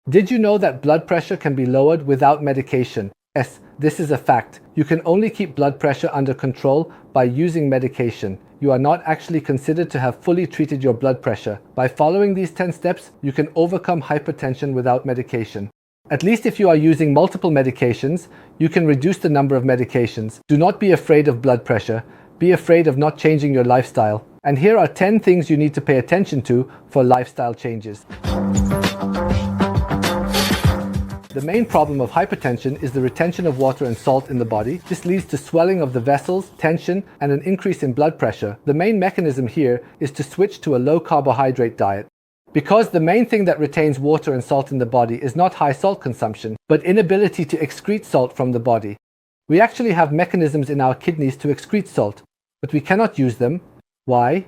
Did you know that blood pressure can be lowered without medication? Yes, this is a fact. You can only keep blood pressure under control by using medication. You are not actually considered to have fully treated your blood pressure. By following these 10 steps, you can overcome hypertension without medication. At least if you are using multiple medications, you can reduce the number of medications. Do not be afraid of blood pressure. Be afraid of not changing your lifestyle. And here are 10 things you need to pay attention to for lifestyle changes. The main problem of hypertension is the retention of water and salt in the body. This leads to swelling of the vessels, tension, and an increase in blood pressure. The main mechanism here is to switch to a low carbohydrate diet. Because the main thing that retains water and salt in the body is not high salt consumption, but inability to excrete salt from the body. We actually have mechanisms in our kidneys to excrete salt, but we cannot use them. Why?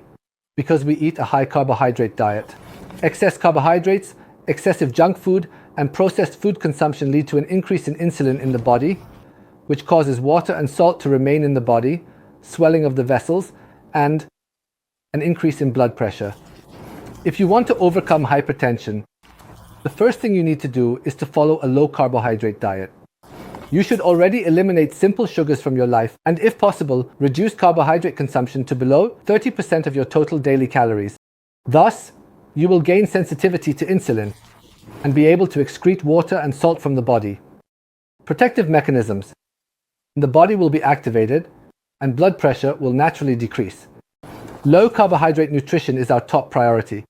Because we eat a high carbohydrate diet. Excess carbohydrates, excessive junk food, and processed food consumption lead to an increase in insulin in the body, which causes water and salt to remain in the body, swelling of the vessels, and an increase in blood pressure. If you want to overcome hypertension, the first thing you need to do is to follow a low carbohydrate diet. You should already eliminate simple sugars from your life and, if possible, reduce carbohydrate consumption to below 30% of your total daily calories. Thus, you will gain sensitivity to insulin and be able to excrete water and salt from the body. Protective mechanisms. The body will be activated and blood pressure will naturally decrease. Low carbohydrate nutrition is our top priority.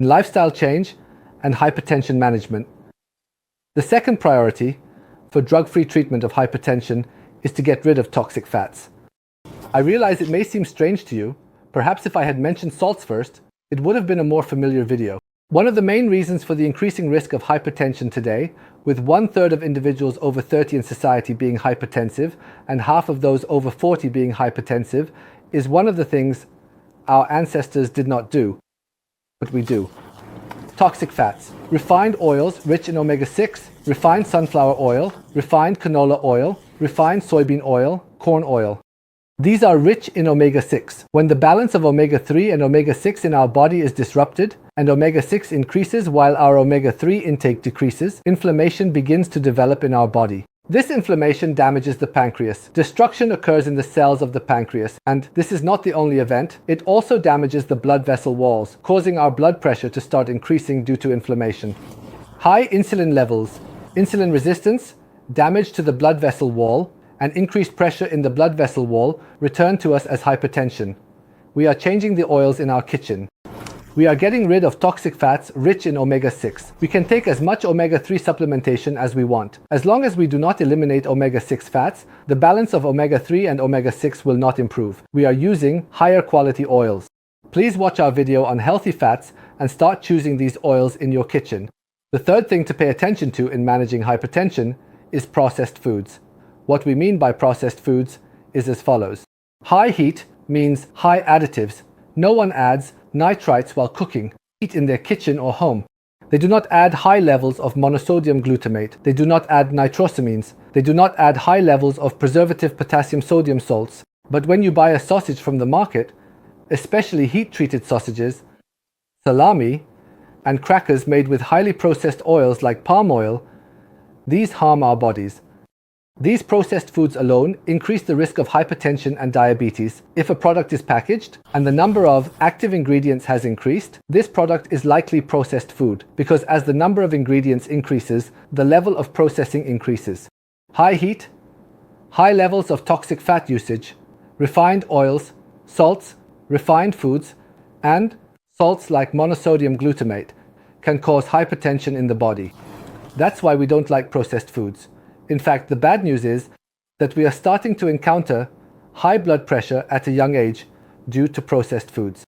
Lifestyle change and hypertension management. The second priority for drug-free treatment of hypertension is to get rid of toxic fats. I realize it may seem strange to you. Perhaps if I had mentioned salts first, it would have been a more familiar video. One of the main reasons for the increasing risk of hypertension today, with 1/3 of individuals over 30 in society being hypertensive and half of those over 40 being hypertensive, is one of the things our ancestors did not do, but we do. Toxic fats. Refined oils rich in omega-6, refined sunflower oil, refined canola oil, refined soybean oil, corn oil. These are rich in omega-6. When the balance of omega-3 and omega-6 in our body is disrupted, and omega-6 increases while our omega-3 intake decreases, inflammation begins to develop in our body. This inflammation damages the pancreas. Destruction occurs in the cells of the pancreas, and this is not the only event. It also damages the blood vessel walls, causing our blood pressure to start increasing due to inflammation. High insulin levels, insulin resistance, damage to the blood vessel wall, and increased pressure in the blood vessel wall return to us as hypertension. We are changing the oils in our kitchen. We are getting rid of toxic fats rich in omega-6. We can take as much omega-3 supplementation as we want. As long as we do not eliminate omega-6 fats, the balance of omega-3 and omega-6 will not improve. We are using higher quality oils. Please watch our video on healthy fats and start choosing these oils in your kitchen. The third thing to pay attention to in managing hypertension is processed foods. What we mean by processed foods is as follows. High heat means high additives. No one adds nitrites while cooking, heat in their kitchen or home. They do not add high levels of monosodium glutamate. They do not add nitrosamines. They do not add high levels of preservative potassium sodium salts. But when you buy a sausage from the market, especially heat-treated sausages, salami, and crackers made with highly processed oils like palm oil, these harm our bodies. These processed foods alone increase the risk of hypertension and diabetes. If a product is packaged and the number of active ingredients has increased, this product is likely processed food, because as the number of ingredients increases, the level of processing increases. High heat, high levels of toxic fat usage, refined oils, salts, refined foods, and salts like monosodium glutamate can cause hypertension in the body. That's why we don't like processed foods. In fact, the bad news is that we are starting to encounter high blood pressure at a young age due to processed foods.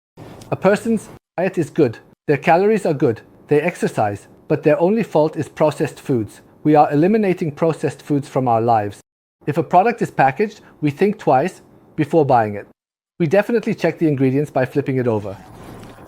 A person's diet is good, their calories are good, they exercise, but their only fault is processed foods. We are eliminating processed foods from our lives. If a product is packaged, we think twice before buying it. We definitely check the ingredients by flipping it over.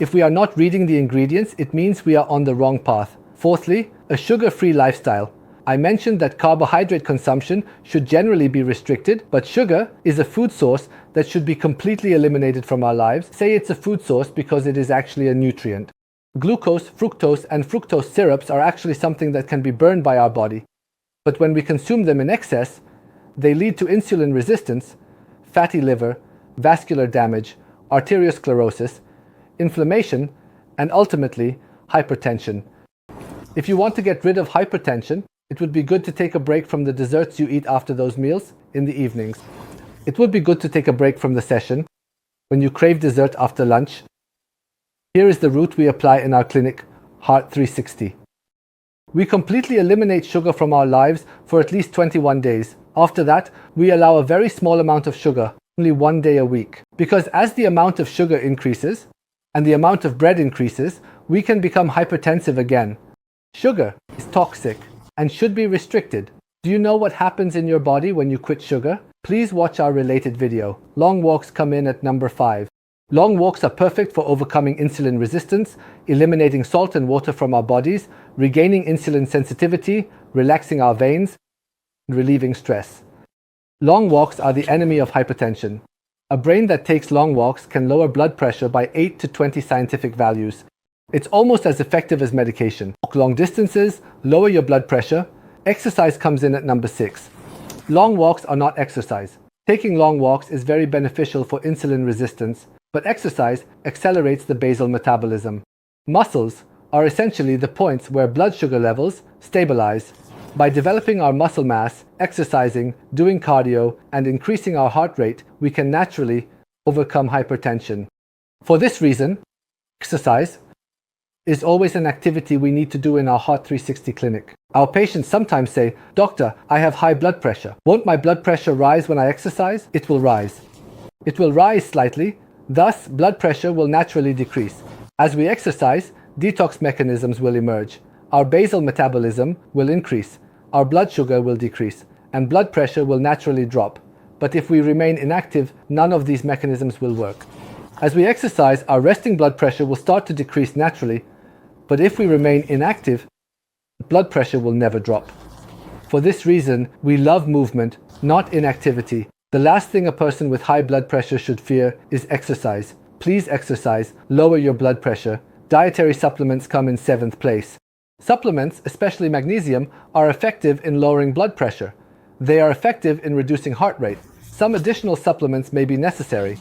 If we are not reading the ingredients, it means we are on the wrong path. Fourthly, a sugar-free lifestyle. I mentioned that carbohydrate consumption should generally be restricted, but sugar is a food source that should be completely eliminated from our lives. Say it's a food source because it is actually a nutrient. Glucose, fructose, and fructose syrups are actually something that can be burned by our body. But when we consume them in excess, they lead to insulin resistance, fatty liver, vascular damage, arteriosclerosis, inflammation, and ultimately, hypertension. If you want to get rid of hypertension, it would be good to take a break from the desserts you eat after those meals in the evenings. It would be good to take a break from the session when you crave dessert after lunch. Here is the route we apply in our clinic, Heart 360. We completely eliminate sugar from our lives for at least 21 days. After that, we allow a very small amount of sugar, only 1 day a week. Because as the amount of sugar increases and the amount of bread increases, we can become hypertensive again. Sugar is toxic and should be restricted. Do you know what happens in your body when you quit sugar? Please watch our related video. Long walks come in at number 5. Long walks are perfect for overcoming insulin resistance, eliminating salt and water from our bodies, regaining insulin sensitivity, relaxing our veins, and relieving stress. Long walks are the enemy of hypertension. A brain that takes long walks can lower blood pressure by 8 to 20 scientific values. It's almost as effective as medication. Walk long distances, lower your blood pressure. Exercise comes in at number 6. Long walks are not exercise. Taking long walks is very beneficial for insulin resistance, but exercise accelerates the basal metabolism. Muscles are essentially the points where blood sugar levels stabilize. By developing our muscle mass, exercising, doing cardio, and increasing our heart rate, we can naturally overcome hypertension. For this reason, exercise is always an activity we need to do in our Heart 360 clinic. Our patients sometimes say, "Doctor, I have high blood pressure. Won't my blood pressure rise when I exercise?" It will rise. It will rise slightly. Thus, blood pressure will naturally decrease. As we exercise, detox mechanisms will emerge. Our basal metabolism will increase, our blood sugar will decrease, and blood pressure will naturally drop. But if we remain inactive, none of these mechanisms will work. As we exercise, our resting blood pressure will start to decrease naturally, but if we remain inactive, blood pressure will never drop. For this reason, we love movement, not inactivity. The last thing a person with high blood pressure should fear is exercise. Please exercise, lower your blood pressure. Dietary supplements come in 7th place. Supplements, especially magnesium, are effective in lowering blood pressure. They are effective in reducing heart rate. Some additional supplements may be necessary.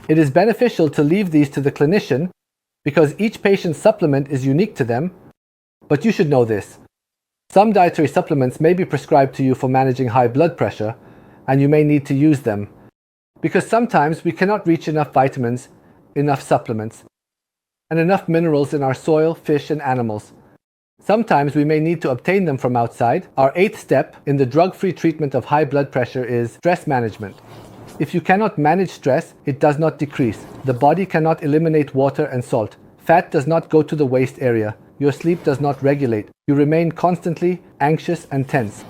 It is beneficial to leave these to the clinician because each patient's supplement is unique to them, but you should know this. Some dietary supplements may be prescribed to you for managing high blood pressure, and you may need to use them, because sometimes we cannot reach enough vitamins, enough supplements, and enough minerals in our soil, fish, and animals. Sometimes we may need to obtain them from outside. Our 8th step in the drug-free treatment of high blood pressure is stress management. If you cannot manage stress, it does not decrease. The body cannot eliminate water and salt. Fat does not go to the waist area. Your sleep does not regulate. You remain constantly anxious and tense.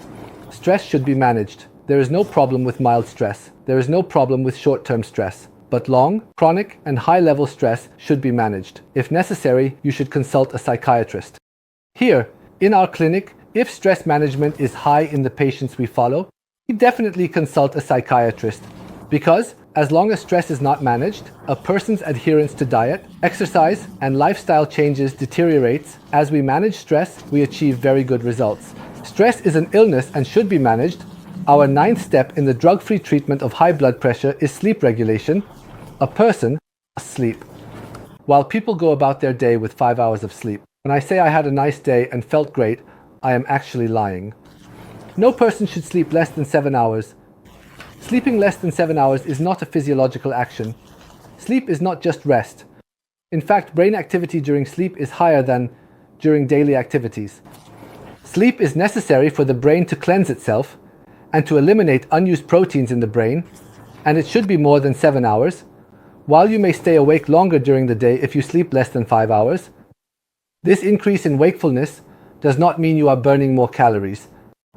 Stress should be managed. There is no problem with mild stress. There is no problem with short-term stress. But long, chronic, and high-level stress should be managed. If necessary, you should consult a psychiatrist. Here, in our clinic, if stress management is high in the patients we follow, we definitely consult a psychiatrist. Because, as long as stress is not managed, a person's adherence to diet, exercise, and lifestyle changes deteriorates. As we manage stress, we achieve very good results. Stress is an illness and should be managed. Our 9th step in the drug-free treatment of high blood pressure is sleep regulation. A person must sleep. While people go about their day with 5 hours of sleep, when I say I had a nice day and felt great, I am actually lying. No person should sleep less than 7 hours. Sleeping less than 7 hours is not a physiological action. Sleep is not just rest. In fact, brain activity during sleep is higher than during daily activities. Sleep is necessary for the brain to cleanse itself and to eliminate unused proteins in the brain, and it should be more than 7 hours. While you may stay awake longer during the day if you sleep less than 5 hours, this increase in wakefulness does not mean you are burning more calories.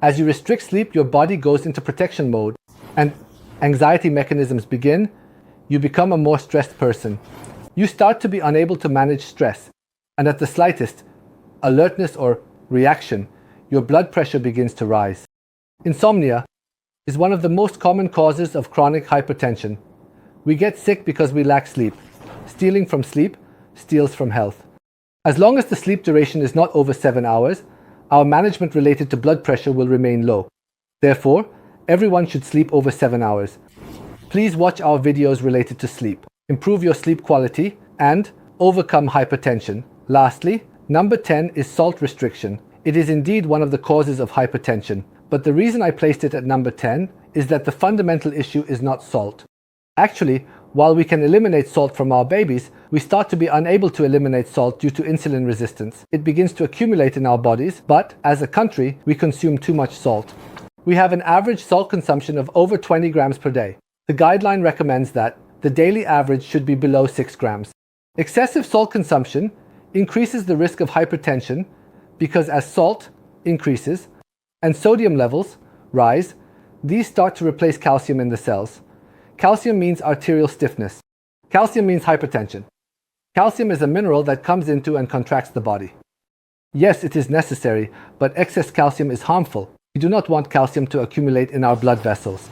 As you restrict sleep, your body goes into protection mode, and anxiety mechanisms begin. You become a more stressed person. You start to be unable to manage stress, and at the slightest alertness or reaction, your blood pressure begins to rise. Insomnia is one of the most common causes of chronic hypertension. We get sick because we lack sleep. Stealing from sleep steals from health. As long as the sleep duration is not over 7 hours, our management related to blood pressure will remain low. Therefore, everyone should sleep over 7 hours. Please watch our videos related to sleep, improve your sleep quality, and overcome hypertension. Lastly, number 10 is salt restriction. It is indeed one of the causes of hypertension, but the reason I placed it at number 10 is that the fundamental issue is not salt. Actually, while we can eliminate salt from our babies, we start to be unable to eliminate salt due to insulin resistance. It begins to accumulate in our bodies, but as a country, we consume too much salt. We have an average salt consumption of over 20 grams per day. The guideline recommends that the daily average should be below 6 grams. Excessive salt consumption increases the risk of hypertension because as salt increases and sodium levels rise, these start to replace calcium in the cells. Calcium means arterial stiffness. Calcium means hypertension. Calcium is a mineral that comes into and contracts the body. Yes, it is necessary, but excess calcium is harmful. We do not want calcium to accumulate in our blood vessels.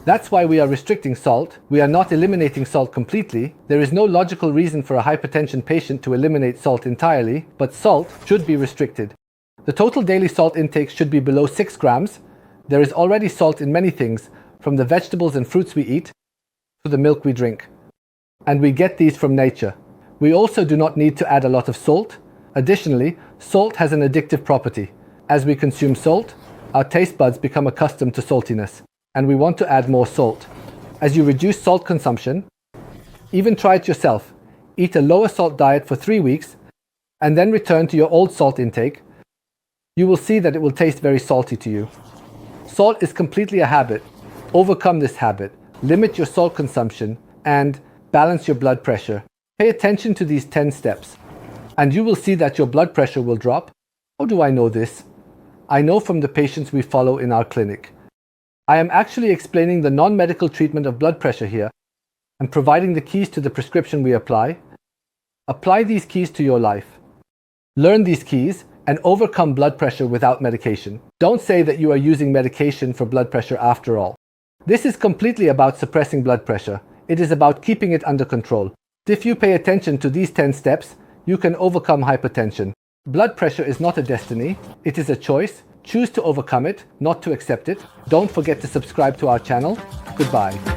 That's why we are restricting salt. We are not eliminating salt completely. There is no logical reason for a hypertension patient to eliminate salt entirely, but salt should be restricted. The total daily salt intake should be below 6 grams. There is already salt in many things, from the vegetables and fruits we eat to the milk we drink. And we get these from nature. We also do not need to add a lot of salt. Additionally, salt has an addictive property. As we consume salt, our taste buds become accustomed to saltiness, and we want to add more salt. As you reduce salt consumption, even try it yourself. Eat a lower salt diet for 3 weeks, and then return to your old salt intake. You will see that it will taste very salty to you. Salt is completely a habit. Overcome this habit. Limit your salt consumption and balance your blood pressure. Pay attention to these 10 steps, and you will see that your blood pressure will drop. How do I know this? I know from the patients we follow in our clinic. I am actually explaining the non-medical treatment of blood pressure here and providing the keys to the prescription we apply. Apply these keys to your life. Learn these keys and overcome blood pressure without medication. Don't say that you are using medication for blood pressure after all. This is completely about suppressing blood pressure. It is about keeping it under control. If you pay attention to these 10 steps, you can overcome hypertension. Blood pressure is not a destiny, it is a choice. Choose to overcome it, not to accept it. Don't forget to subscribe to our channel. Goodbye.